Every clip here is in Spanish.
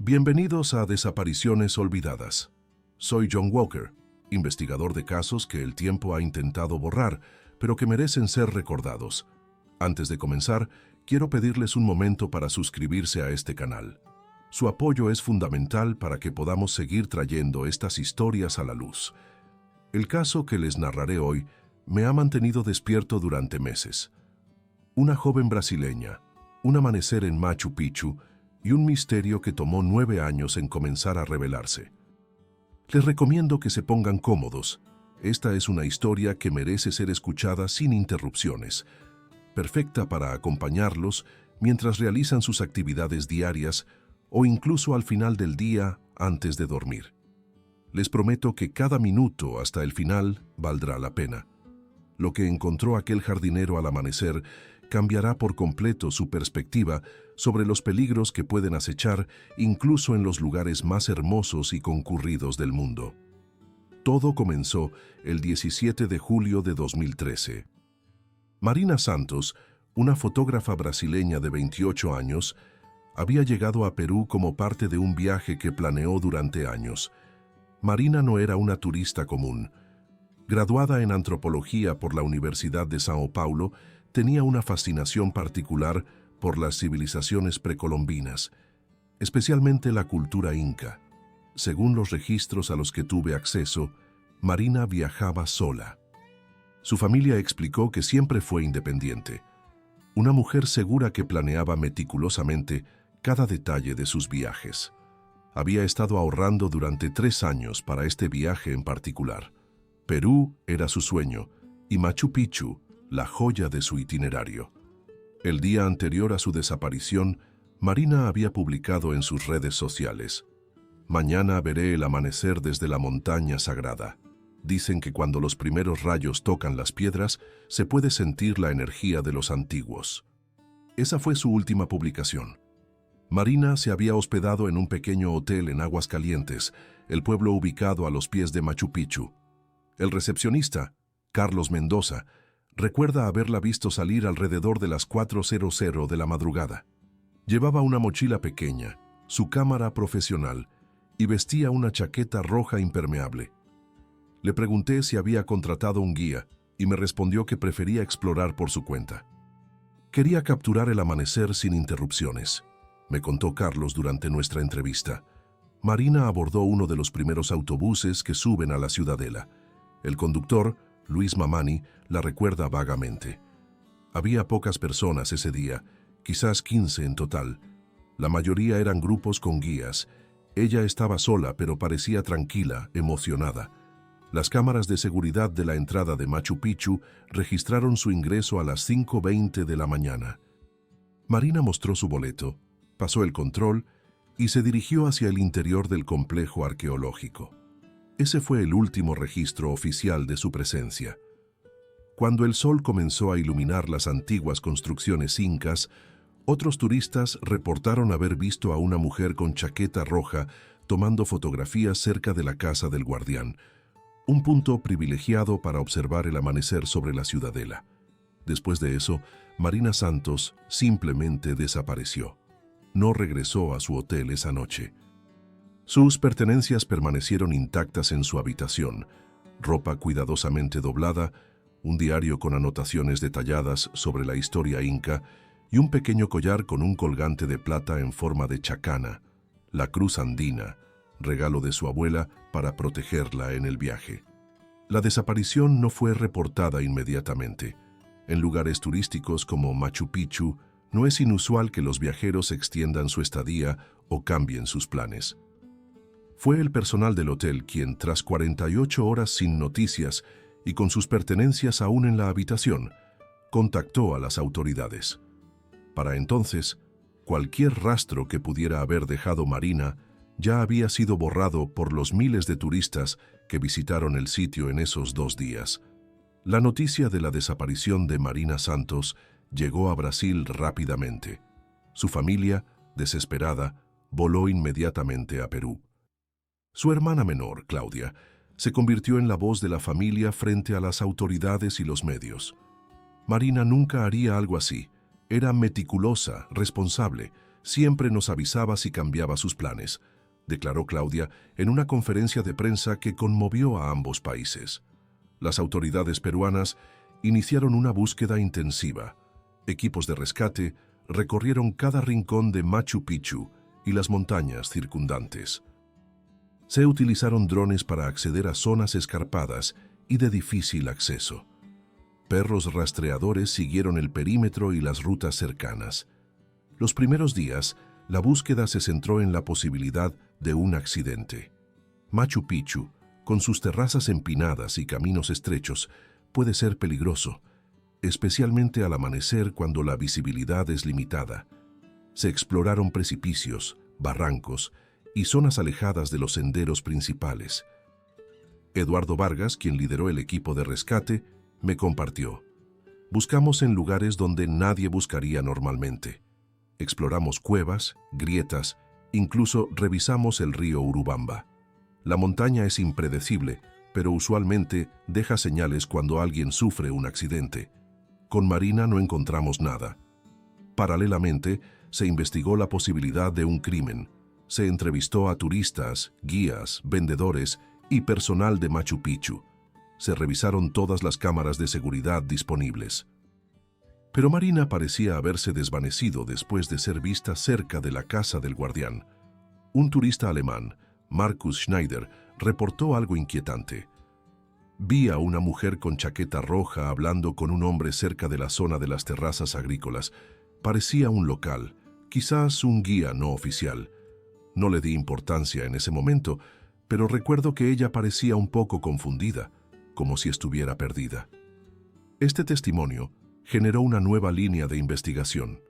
Bienvenidos a Desapariciones Olvidadas. Soy John Walker, investigador de casos que el tiempo ha intentado borrar, pero que merecen ser recordados. Antes de comenzar, quiero pedirles un momento para suscribirse a este canal. Su apoyo es fundamental para que podamos seguir trayendo estas historias a la luz. El caso que les narraré hoy me ha mantenido despierto durante meses. Una joven brasileña, un amanecer en Machu Picchu y un misterio que tomó 9 años en comenzar a revelarse. Les recomiendo que se pongan cómodos. Esta es una historia que merece ser escuchada sin interrupciones, perfecta para acompañarlos mientras realizan sus actividades diarias o incluso al final del día antes de dormir. Les prometo que cada minuto hasta el final valdrá la pena. Lo que encontró aquel jardinero al amanecer cambiará por completo su perspectiva sobre los peligros que pueden acechar incluso en los lugares más hermosos y concurridos del mundo. Todo comenzó el 17 de julio de 2013. Marina Santos, una fotógrafa brasileña de 28 años, había llegado a Perú como parte de un viaje que planeó durante años. Marina no era una turista común. Graduada en antropología por la Universidad de São Paulo, tenía una fascinación particular por las civilizaciones precolombinas, especialmente la cultura inca. Según los registros a los que tuve acceso, Marina viajaba sola. Su familia explicó que siempre fue independiente, una mujer segura que planeaba meticulosamente cada detalle de sus viajes. Había estado ahorrando durante 3 años para este viaje en particular. Perú era su sueño y Machu Picchu la joya de su itinerario. El día anterior a su desaparición, Marina había publicado en sus redes sociales: «Mañana veré el amanecer desde la montaña sagrada. Dicen que cuando los primeros rayos tocan las piedras, se puede sentir la energía de los antiguos». Esa fue su última publicación. Marina se había hospedado en un pequeño hotel en Aguascalientes, el pueblo ubicado a los pies de Machu Picchu. El recepcionista, Carlos Mendoza, recuerda haberla visto salir alrededor de las 4:00 de la madrugada. Llevaba una mochila pequeña, su cámara profesional y vestía una chaqueta roja impermeable. Le pregunté si había contratado un guía y me respondió que prefería explorar por su cuenta. Quería capturar el amanecer sin interrupciones, me contó Carlos durante nuestra entrevista. Marina abordó uno de los primeros autobuses que suben a la Ciudadela. El conductor, Luis Mamani, la recuerda vagamente. Había pocas personas ese día, quizás 15 en total. La mayoría eran grupos con guías. Ella estaba sola, pero parecía tranquila, emocionada. Las cámaras de seguridad de la entrada de Machu Picchu registraron su ingreso a las 5:20 de la mañana. Marina mostró su boleto, pasó el control y se dirigió hacia el interior del complejo arqueológico. Ese fue el último registro oficial de su presencia. Cuando el sol comenzó a iluminar las antiguas construcciones incas, otros turistas reportaron haber visto a una mujer con chaqueta roja tomando fotografías cerca de la casa del guardián, un punto privilegiado para observar el amanecer sobre la ciudadela. Después de eso, Marina Santos simplemente desapareció. No regresó a su hotel esa noche. Sus pertenencias permanecieron intactas en su habitación: ropa cuidadosamente doblada, un diario con anotaciones detalladas sobre la historia inca y un pequeño collar con un colgante de plata en forma de chacana, la cruz andina, regalo de su abuela para protegerla en el viaje. La desaparición no fue reportada inmediatamente. En lugares turísticos como Machu Picchu, no es inusual que los viajeros extiendan su estadía o cambien sus planes. Fue el personal del hotel quien, tras 48 horas sin noticias y con sus pertenencias aún en la habitación, contactó a las autoridades. Para entonces, cualquier rastro que pudiera haber dejado Marina ya había sido borrado por los miles de turistas que visitaron el sitio en esos 2 días. La noticia de la desaparición de Marina Santos llegó a Brasil rápidamente. Su familia, desesperada, voló inmediatamente a Perú. Su hermana menor, Claudia, se convirtió en la voz de la familia frente a las autoridades y los medios. Marina nunca haría algo así. Era meticulosa, responsable, Siempre nos avisaba si cambiaba sus planes, declaró Claudia en una conferencia de prensa que conmovió a ambos países. Las autoridades peruanas iniciaron una búsqueda intensiva. Equipos de rescate recorrieron cada rincón de Machu Picchu y las montañas circundantes. Se utilizaron drones para acceder a zonas escarpadas y de difícil acceso. Perros rastreadores siguieron el perímetro y las rutas cercanas. Los primeros días, la búsqueda se centró en la posibilidad de un accidente. Machu Picchu, con sus terrazas empinadas y caminos estrechos, puede ser peligroso, especialmente al amanecer cuando la visibilidad es limitada. Se exploraron precipicios, barrancos y zonas alejadas de los senderos principales. Eduardo Vargas, quien lideró el equipo de rescate, me compartió: buscamos en lugares donde nadie buscaría normalmente. Exploramos cuevas, grietas, incluso revisamos el río Urubamba. La montaña es impredecible, pero usualmente deja señales cuando alguien sufre un accidente. Con Marina no encontramos nada. Paralelamente, se investigó la posibilidad de un crimen. Se entrevistó a turistas, guías, vendedores y personal de Machu Picchu. Se revisaron todas las cámaras de seguridad disponibles. Pero Marina parecía haberse desvanecido después de ser vista cerca de la casa del guardián. Un turista alemán, Markus Schneider, reportó algo inquietante. Vi a una mujer con chaqueta roja hablando con un hombre cerca de la zona de las terrazas agrícolas. Parecía un local, quizás un guía no oficial. No le di importancia en ese momento, pero recuerdo que ella parecía un poco confundida, como si estuviera perdida. Este testimonio generó una nueva línea de investigación.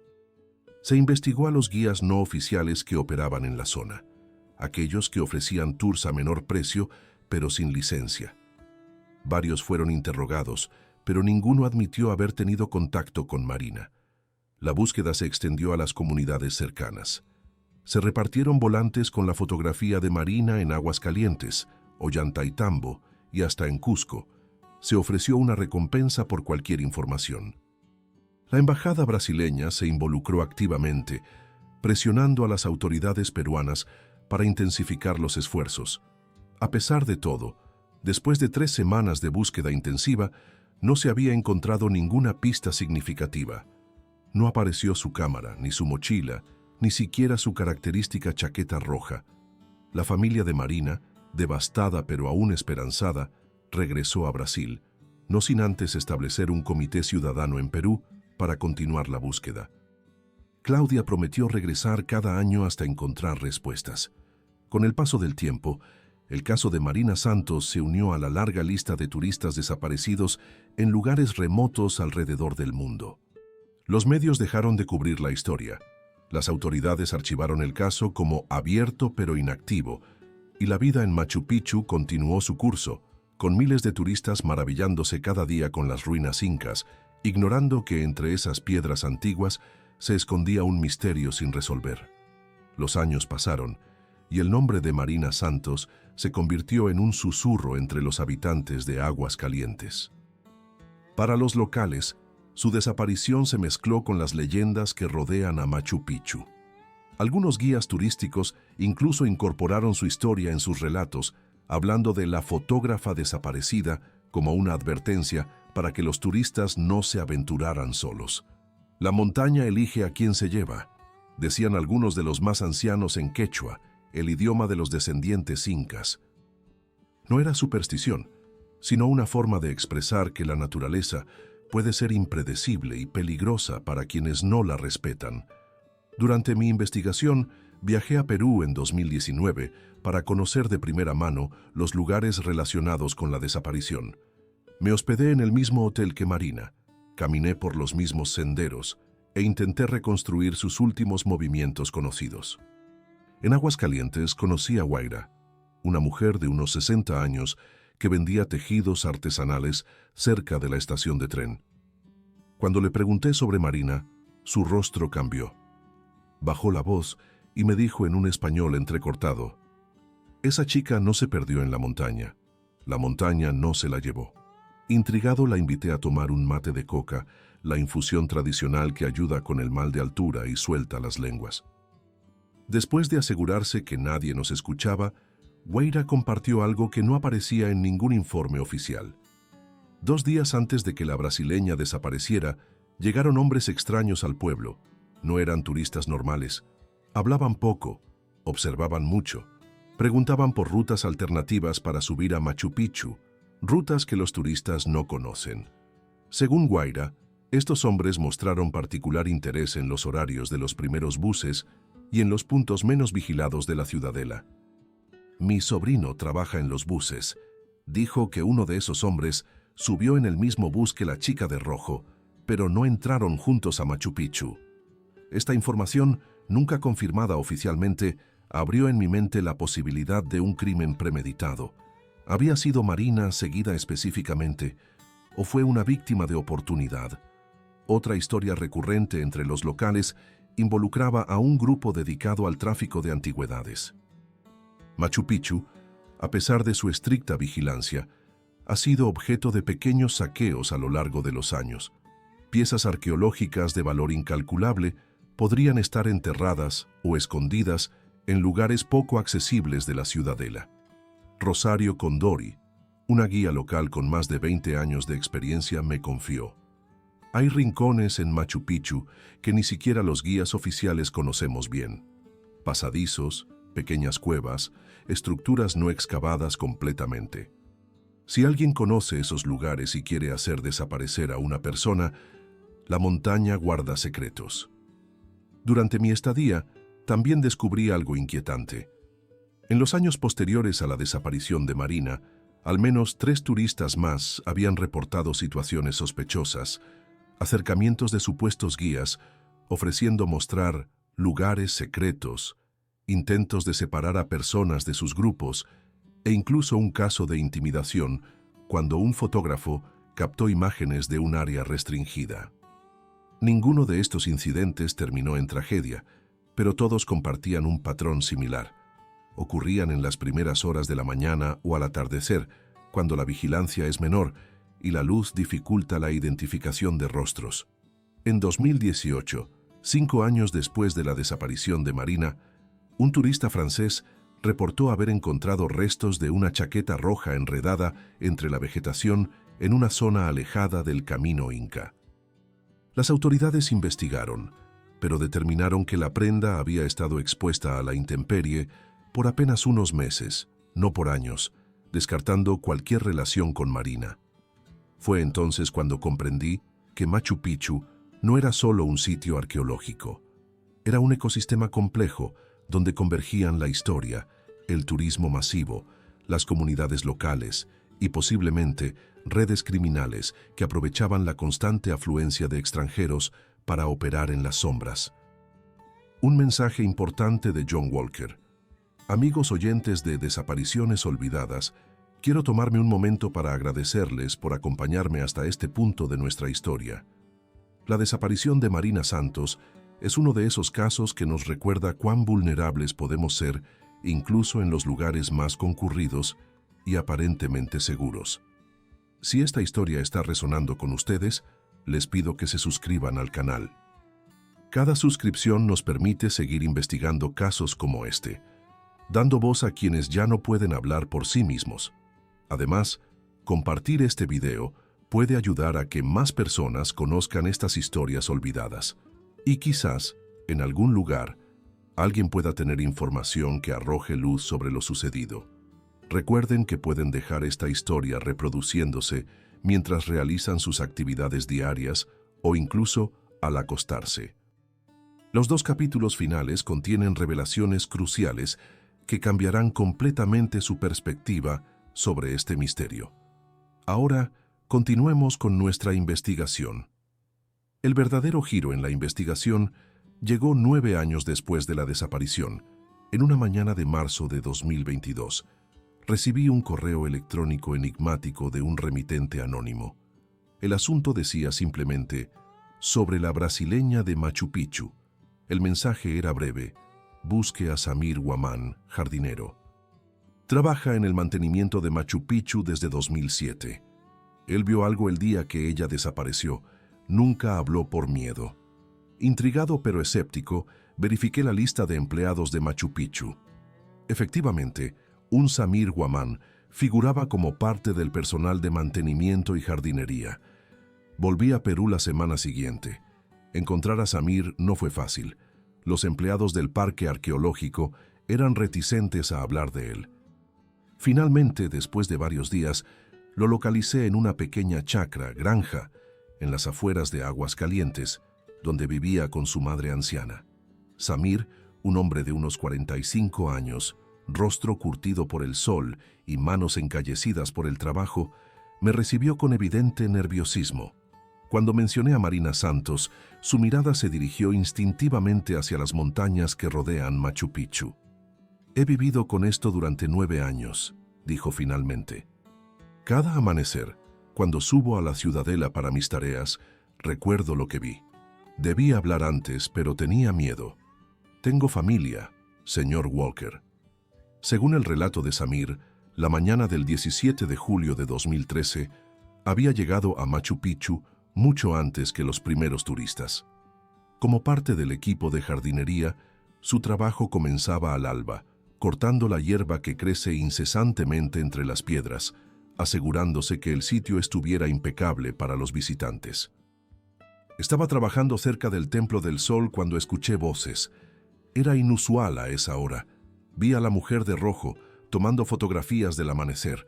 Se investigó a los guías no oficiales que operaban en la zona, aquellos que ofrecían tours a menor precio, pero sin licencia. Varios fueron interrogados, pero ninguno admitió haber tenido contacto con Marina. La búsqueda se extendió a las comunidades cercanas. Se repartieron volantes con la fotografía de Marina en Aguascalientes, Ollantaytambo y hasta en Cusco. Se ofreció una recompensa por cualquier información. La embajada brasileña se involucró activamente, presionando a las autoridades peruanas para intensificar los esfuerzos. A pesar de todo, después de 3 semanas de búsqueda intensiva, no se había encontrado ninguna pista significativa. No apareció su cámara, ni su mochila, ni siquiera su característica chaqueta roja. La familia de Marina, devastada pero aún esperanzada, regresó a Brasil, no sin antes establecer un comité ciudadano en Perú para continuar la búsqueda. Claudia prometió regresar cada año hasta encontrar respuestas. Con el paso del tiempo, el caso de Marina Santos se unió a la larga lista de turistas desaparecidos en lugares remotos alrededor del mundo. Los medios dejaron de cubrir la historia. Las autoridades archivaron el caso como abierto pero inactivo, y la vida en Machu Picchu continuó su curso, con miles de turistas maravillándose cada día con las ruinas incas, ignorando que entre esas piedras antiguas se escondía un misterio sin resolver. Los años pasaron, y el nombre de Marina Santos se convirtió en un susurro entre los habitantes de Aguascalientes. Para los locales, su desaparición se mezcló con las leyendas que rodean a Machu Picchu. Algunos guías turísticos incluso incorporaron su historia en sus relatos, hablando de la fotógrafa desaparecida como una advertencia para que los turistas no se aventuraran solos. La montaña elige a quien se lleva, decían algunos de los más ancianos en quechua, el idioma de los descendientes incas. No era superstición, sino una forma de expresar que la naturaleza puede ser impredecible y peligrosa para quienes no la respetan. Durante mi investigación, viajé a Perú en 2019 para conocer de primera mano los lugares relacionados con la desaparición. Me hospedé en el mismo hotel que Marina, caminé por los mismos senderos e intenté reconstruir sus últimos movimientos conocidos. En Aguascalientes conocí a Guaira, una mujer de unos 60 años que vendía tejidos artesanales cerca de la estación de tren. Cuando le pregunté sobre Marina, su rostro cambió. Bajó la voz y me dijo en un español entrecortado: «Esa chica no se perdió en la montaña no se la llevó». Intrigado, la invité a tomar un mate de coca, la infusión tradicional que ayuda con el mal de altura y suelta las lenguas. Después de asegurarse que nadie nos escuchaba, Guaira compartió algo que no aparecía en ningún informe oficial. 2 días antes de que la brasileña desapareciera, llegaron hombres extraños al pueblo. No eran turistas normales. Hablaban poco, observaban mucho, preguntaban por rutas alternativas para subir a Machu Picchu, rutas que los turistas no conocen. Según Guaira, estos hombres mostraron particular interés en los horarios de los primeros buses y en los puntos menos vigilados de la ciudadela. Mi sobrino trabaja en los buses. Dijo que uno de esos hombres subió en el mismo bus que la chica de rojo, pero no entraron juntos a Machu Picchu. Esta información, nunca confirmada oficialmente, abrió en mi mente la posibilidad de un crimen premeditado. ¿Había sido Marina seguida específicamente o fue una víctima de oportunidad? Otra historia recurrente entre los locales involucraba a un grupo dedicado al tráfico de antigüedades. Machu Picchu, a pesar de su estricta vigilancia, ha sido objeto de pequeños saqueos a lo largo de los años. Piezas arqueológicas de valor incalculable podrían estar enterradas o escondidas en lugares poco accesibles de la ciudadela. Rosario Condori, una guía local con más de 20 años de experiencia, me confió: hay rincones en Machu Picchu que ni siquiera los guías oficiales conocemos bien. Pasadizos, pequeñas cuevas, estructuras no excavadas completamente. Si alguien conoce esos lugares y quiere hacer desaparecer a una persona, la montaña guarda secretos. Durante mi estadía, también descubrí algo inquietante. En los años posteriores a la desaparición de Marina, al menos 3 turistas más habían reportado situaciones sospechosas, acercamientos de supuestos guías, ofreciendo mostrar lugares secretos, intentos de separar a personas de sus grupos, e incluso un caso de intimidación cuando un fotógrafo captó imágenes de un área restringida. Ninguno de estos incidentes terminó en tragedia, pero todos compartían un patrón similar. Ocurrían en las primeras horas de la mañana o al atardecer, cuando la vigilancia es menor y la luz dificulta la identificación de rostros. En 2018, 5 años después de la desaparición de Marina, un turista francés reportó haber encontrado restos de una chaqueta roja enredada entre la vegetación en una zona alejada del camino inca. Las autoridades investigaron, pero determinaron que la prenda había estado expuesta a la intemperie por apenas unos meses, no por años, descartando cualquier relación con Marina. Fue entonces cuando comprendí que Machu Picchu no era solo un sitio arqueológico. Era un ecosistema complejo donde convergían la historia, el turismo masivo, las comunidades locales y posiblemente redes criminales que aprovechaban la constante afluencia de extranjeros para operar en las sombras. Un mensaje importante de John Walker. Amigos oyentes de Desapariciones Olvidadas, quiero tomarme un momento para agradecerles por acompañarme hasta este punto de nuestra historia. La desaparición de Marina Santos es uno de esos casos que nos recuerda cuán vulnerables podemos ser incluso en los lugares más concurridos y aparentemente seguros. Si esta historia está resonando con ustedes, les pido que se suscriban al canal. Cada suscripción nos permite seguir investigando casos como este, dando voz a quienes ya no pueden hablar por sí mismos. Además, compartir este video puede ayudar a que más personas conozcan estas historias olvidadas. Y quizás, en algún lugar, alguien pueda tener información que arroje luz sobre lo sucedido. Recuerden que pueden dejar esta historia reproduciéndose mientras realizan sus actividades diarias o incluso al acostarse. Los 2 capítulos finales contienen revelaciones cruciales que cambiarán completamente su perspectiva sobre este misterio. Ahora, continuemos con nuestra investigación. El verdadero giro en la investigación llegó 9 años después de la desaparición. En una mañana de marzo de 2022, recibí un correo electrónico enigmático de un remitente anónimo. El asunto decía simplemente, sobre la brasileña de Machu Picchu. El mensaje era breve: busque a Samir Guamán, jardinero. Trabaja en el mantenimiento de Machu Picchu desde 2007. Él vio algo el día que ella desapareció. Nunca habló por miedo. Intrigado pero escéptico, verifiqué la lista de empleados de Machu Picchu. Efectivamente, un Samir Guamán figuraba como parte del personal de mantenimiento y jardinería. Volví a Perú la semana siguiente. Encontrar a Samir no fue fácil. Los empleados del parque arqueológico eran reticentes a hablar de él. Finalmente, después de varios días, lo localicé en una pequeña granja, en las afueras de Aguascalientes, donde vivía con su madre anciana. Samir, un hombre de unos 45 años, rostro curtido por el sol y manos encallecidas por el trabajo, me recibió con evidente nerviosismo. Cuando mencioné a Marina Santos, su mirada se dirigió instintivamente hacia las montañas que rodean Machu Picchu. «He vivido con esto durante 9 años», dijo finalmente. «Cada amanecer, cuando subo a la ciudadela para mis tareas, recuerdo lo que vi. Debí hablar antes, pero tenía miedo. Tengo familia, señor Walker». Según el relato de Samir, la mañana del 17 de julio de 2013, había llegado a Machu Picchu mucho antes que los primeros turistas. Como parte del equipo de jardinería, su trabajo comenzaba al alba, cortando la hierba que crece incesantemente entre las piedras, asegurándose que el sitio estuviera impecable para los visitantes. Estaba trabajando cerca del Templo del Sol cuando escuché voces. Era inusual a esa hora. Vi a la mujer de rojo tomando fotografías del amanecer.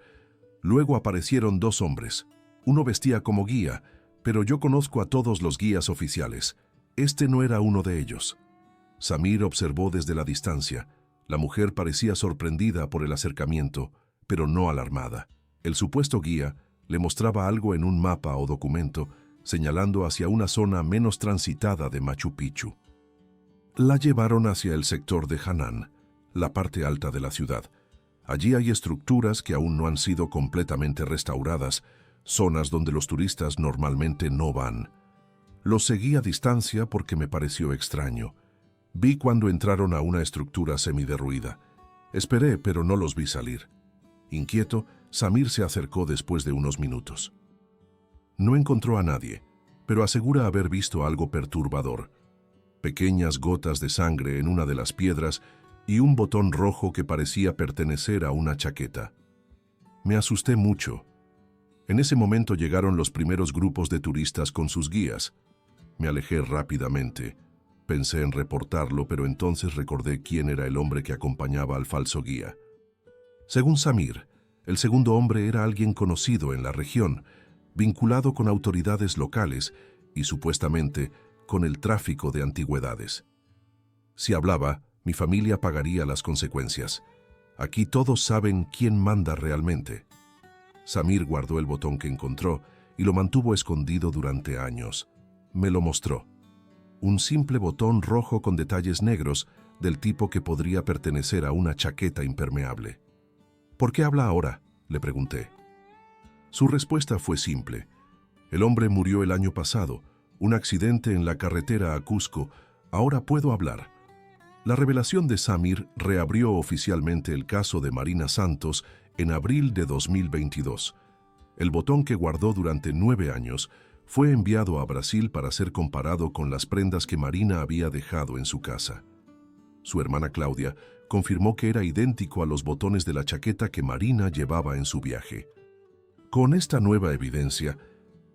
Luego aparecieron 2 hombres. Uno vestía como guía, pero yo conozco a todos los guías oficiales. Este no era uno de ellos. Samir observó desde la distancia. La mujer parecía sorprendida por el acercamiento, pero no alarmada. El supuesto guía le mostraba algo en un mapa o documento, señalando hacia una zona menos transitada de Machu Picchu. La llevaron hacia el sector de Hanán, la parte alta de la ciudad. Allí hay estructuras que aún no han sido completamente restauradas, zonas donde los turistas normalmente no van. Los seguí a distancia porque me pareció extraño. Vi cuando entraron a una estructura semiderruida. Esperé, pero no los vi salir. Inquieto, Samir se acercó después de unos minutos. No encontró a nadie, pero asegura haber visto algo perturbador. Pequeñas gotas de sangre en una de las piedras y un botón rojo que parecía pertenecer a una chaqueta. Me asusté mucho. En ese momento llegaron los primeros grupos de turistas con sus guías. Me alejé rápidamente. Pensé en reportarlo, pero entonces recordé quién era el hombre que acompañaba al falso guía. Según Samir, el segundo hombre era alguien conocido en la región, vinculado con autoridades locales y supuestamente con el tráfico de antigüedades. Si hablaba, mi familia pagaría las consecuencias. Aquí todos saben quién manda realmente. Samir guardó el botón que encontró y lo mantuvo escondido durante años. Me lo mostró. Un simple botón rojo con detalles negros del tipo que podría pertenecer a una chaqueta impermeable. «¿Por qué habla ahora?», le pregunté. Su respuesta fue simple. «El hombre murió el año pasado, un accidente en la carretera a Cusco. Ahora puedo hablar». La revelación de Samir reabrió oficialmente el caso de Marina Santos en abril de 2022. El botón que guardó durante 9 años fue enviado a Brasil para ser comparado con las prendas que Marina había dejado en su casa. Su hermana Claudia confirmó que era idéntico a los botones de la chaqueta que Marina llevaba en su viaje. Con esta nueva evidencia,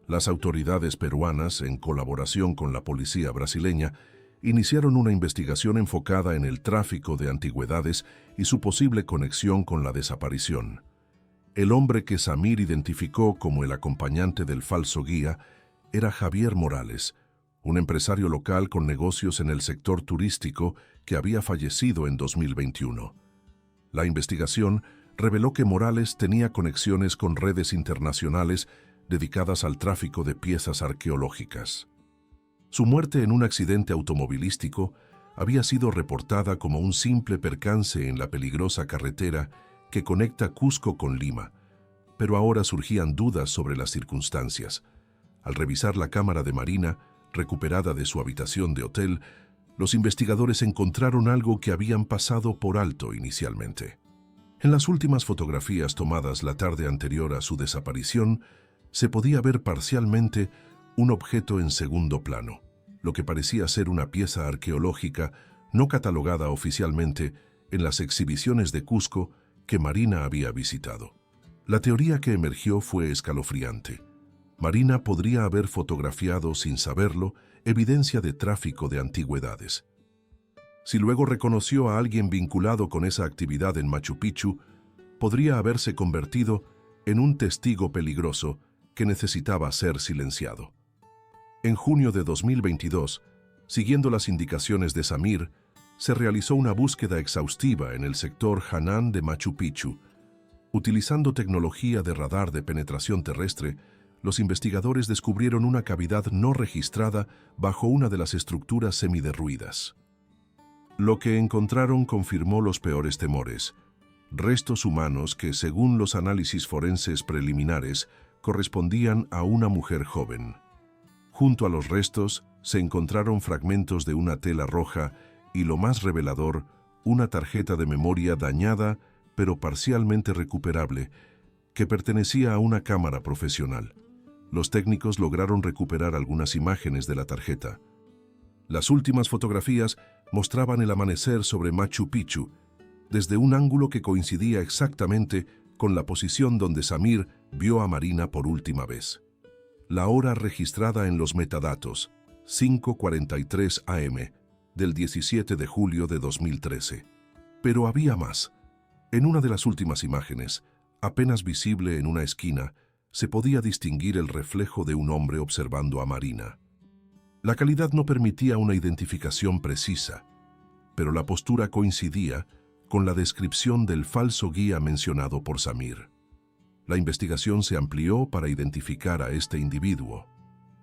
las autoridades peruanas, en colaboración con la policía brasileña, iniciaron una investigación enfocada en el tráfico de antigüedades y su posible conexión con la desaparición. El hombre que Samir identificó como el acompañante del falso guía era Javier Morales, un empresario local con negocios en el sector turístico que había fallecido en 2021. La investigación reveló que Morales tenía conexiones con redes internacionales dedicadas al tráfico de piezas arqueológicas. Su muerte en un accidente automovilístico había sido reportada como un simple percance en la peligrosa carretera que conecta Cusco con Lima, pero ahora surgían dudas sobre las circunstancias. Al revisar la cámara de Marina, recuperada de su habitación de hotel, los investigadores encontraron algo que habían pasado por alto inicialmente. En las últimas fotografías tomadas la tarde anterior a su desaparición, se podía ver parcialmente un objeto en segundo plano. Lo que parecía ser una pieza arqueológica no catalogada oficialmente en las exhibiciones de Cusco que Marina había visitado. La teoría que emergió fue escalofriante. Marina podría haber fotografiado, sin saberlo, evidencia de tráfico de antigüedades. Si luego reconoció a alguien vinculado con esa actividad en Machu Picchu, podría haberse convertido en un testigo peligroso que necesitaba ser silenciado. En junio de 2022, siguiendo las indicaciones de Samir, se realizó una búsqueda exhaustiva en el sector Hanan de Machu Picchu. Utilizando tecnología de radar de penetración terrestre, los investigadores descubrieron una cavidad no registrada bajo una de las estructuras semiderruidas. Lo que encontraron confirmó los peores temores: restos humanos que, según los análisis forenses preliminares, correspondían a una mujer joven. Junto a los restos se encontraron fragmentos de una tela roja y, lo más revelador, una tarjeta de memoria dañada pero parcialmente recuperable, que pertenecía a una cámara profesional. Los técnicos lograron recuperar algunas imágenes de la tarjeta. Las últimas fotografías mostraban el amanecer sobre Machu Picchu, desde un ángulo que coincidía exactamente con la posición donde Samir vio a Marina por última vez. La hora registrada en los metadatos, 5:43 am, del 17 de julio de 2013. Pero había más. En una de las últimas imágenes, apenas visible en una esquina, se podía distinguir el reflejo de un hombre observando a Marina. La calidad no permitía una identificación precisa, pero la postura coincidía con la descripción del falso guía mencionado por Samir. La investigación se amplió para identificar a este individuo.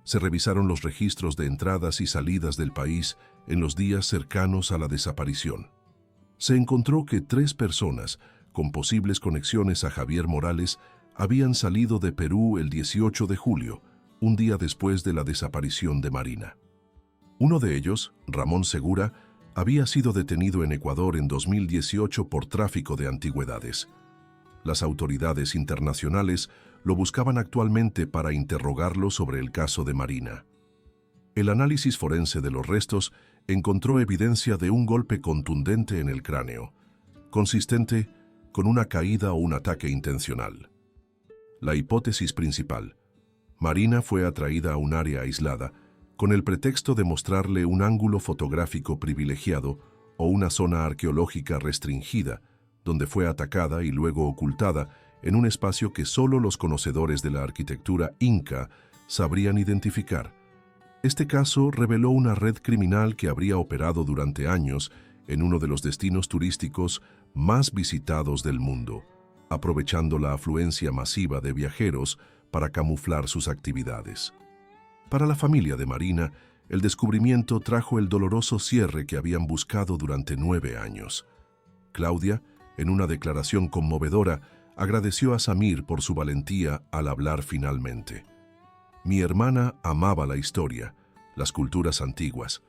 Se revisaron los registros de entradas y salidas del país en los días cercanos a la desaparición. Se encontró que 3 personas con posibles conexiones a Javier Morales habían salido de Perú el 18 de julio, un día después de la desaparición de Marina. Uno de ellos, Ramón Segura, había sido detenido en Ecuador en 2018 por tráfico de antigüedades. Las autoridades internacionales lo buscaban actualmente para interrogarlo sobre el caso de Marina. El análisis forense de los restos encontró evidencia de un golpe contundente en el cráneo, consistente con una caída o un ataque intencional. La hipótesis principal: Marina fue atraída a un área aislada con el pretexto de mostrarle un ángulo fotográfico privilegiado o una zona arqueológica restringida, donde fue atacada y luego ocultada en un espacio que solo los conocedores de la arquitectura inca sabrían identificar. Este caso reveló una red criminal que habría operado durante años en uno de los destinos turísticos más visitados del mundo, aprovechando la afluencia masiva de viajeros para camuflar sus actividades. Para la familia de Marina, el descubrimiento trajo el doloroso cierre que habían buscado durante 9 años. Claudia, en una declaración conmovedora, agradeció a Samir por su valentía al hablar finalmente. Mi hermana amaba la historia, las culturas antiguas.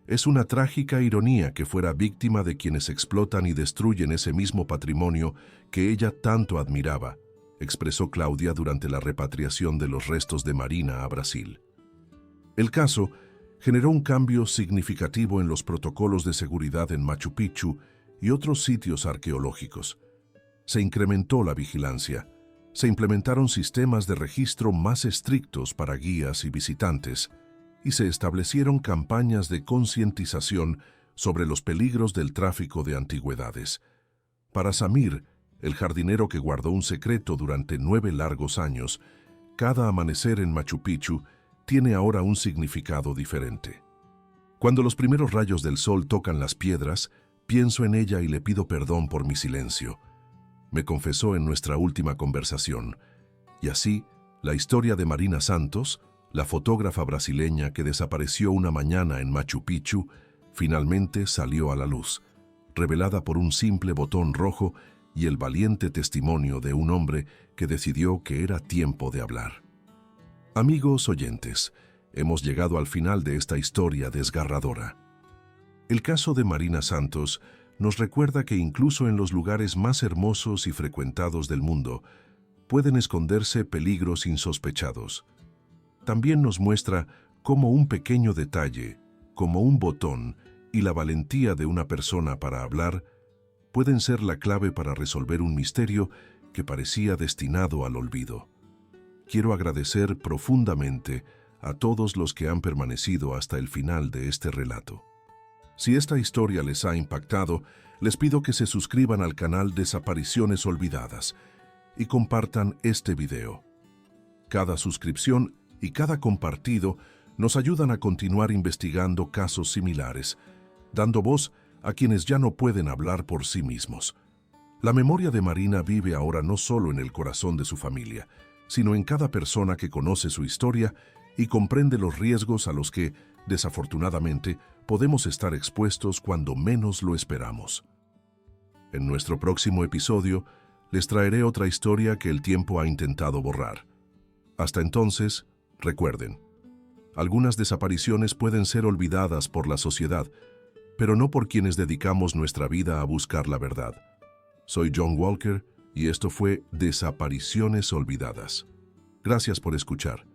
Es una trágica ironía que fuera víctima de quienes explotan y destruyen ese mismo patrimonio que ella tanto admiraba, expresó Claudia durante la repatriación de los restos de Marina a Brasil. El caso generó un cambio significativo en los protocolos de seguridad en Machu Picchu y otros sitios arqueológicos. Se incrementó la vigilancia, se implementaron sistemas de registro más estrictos para guías y visitantes, y se establecieron campañas de concientización sobre los peligros del tráfico de antigüedades. Para Samir, el jardinero que guardó un secreto durante 9 largos años, cada amanecer en Machu Picchu tiene ahora un significado diferente. Cuando los primeros rayos del sol tocan las piedras, pienso en ella y le pido perdón por mi silencio, me confesó en nuestra última conversación. Y así, la historia de Marina Santos, la fotógrafa brasileña que desapareció una mañana en Machu Picchu, finalmente salió a la luz, revelada por un simple botón rojo y el valiente testimonio de un hombre que decidió que era tiempo de hablar. Amigos oyentes, hemos llegado al final de esta historia desgarradora. El caso de Marina Santos nos recuerda que incluso en los lugares más hermosos y frecuentados del mundo pueden esconderse peligros insospechados. También nos muestra cómo un pequeño detalle, como un botón, y la valentía de una persona para hablar pueden ser la clave para resolver un misterio que parecía destinado al olvido. Quiero agradecer profundamente a todos los que han permanecido hasta el final de este relato. Si esta historia les ha impactado, les pido que se suscriban al canal Desapariciones Olvidadas y compartan este video. Cada suscripción y cada compartido nos ayudan a continuar investigando casos similares, dando voz a quienes ya no pueden hablar por sí mismos. La memoria de Marina vive ahora no solo en el corazón de su familia, sino en cada persona que conoce su historia y comprende los riesgos a los que, desafortunadamente, podemos estar expuestos cuando menos lo esperamos. En nuestro próximo episodio, les traeré otra historia que el tiempo ha intentado borrar. Hasta entonces, recuerden, algunas desapariciones pueden ser olvidadas por la sociedad, pero no por quienes dedicamos nuestra vida a buscar la verdad. Soy John Walker y esto fue Desapariciones Olvidadas. Gracias por escuchar.